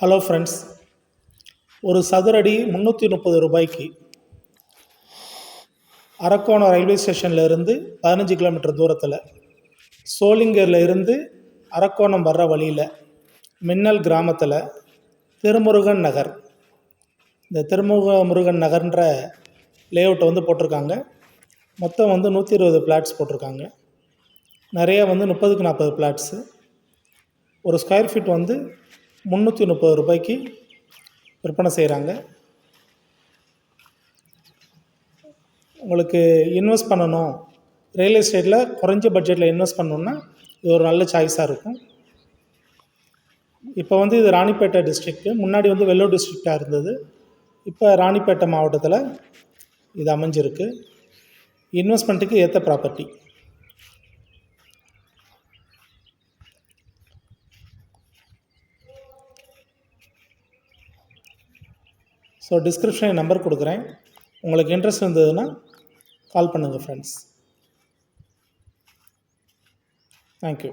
Hello friends, ஒரு சதுரடி 330 ரூபாய்க்கு அரக்கோணம் ரயில்வே ஸ்டேஷனில் இருந்து 15 கிலோமீட்டர் தூரத்தில், சோளிங்கரில் இருந்து அரக்கோணம் வர்ற வழியில் மின்னல் கிராமத்தில் திருமுருகன் நகர், இந்த முருகன் நகர்ன்ற லேஅவுட்டை போட்டிருக்காங்க. மொத்தம் 120 பிளாட்ஸ் போட்டிருக்காங்க. நிறைய 30க்கு 40 பிளாட்ஸு. ஒரு ஸ்கொயர் ஃபீட் 330 ரூபாய்க்கு விற்பனை செய்கிறாங்க. உங்களுக்கு இன்வெஸ்ட் பண்ணணும், ரியல் எஸ்டேட்டில் குறைஞ்ச பட்ஜெட்டில் இன்வெஸ்ட் பண்ணணுன்னா இது ஒரு நல்ல சாய்ஸாக இருக்கும். இப்போ இது ராணிப்பேட்டை டிஸ்ட்ரிக்ட்டு, முன்னாடி வெள்ளூர் டிஸ்ட்ரிக்டாக இருந்தது. இப்போ ராணிப்பேட்டை மாவட்டத்தில் இது அமைஞ்சிருக்கு. இன்வெஸ்ட்மெண்ட்டுக்கு ஏற்ற ப்ராப்பர்ட்டி. ஸோ டிஸ்கிரிப்ஷனில் நம்பர் கொடுக்குறேன். உங்களுக்கு இன்ட்ரெஸ்ட் இருந்ததுன்னா கால் பண்ணுங்கள் ஃப்ரெண்ட்ஸ். தேங்க்யூ.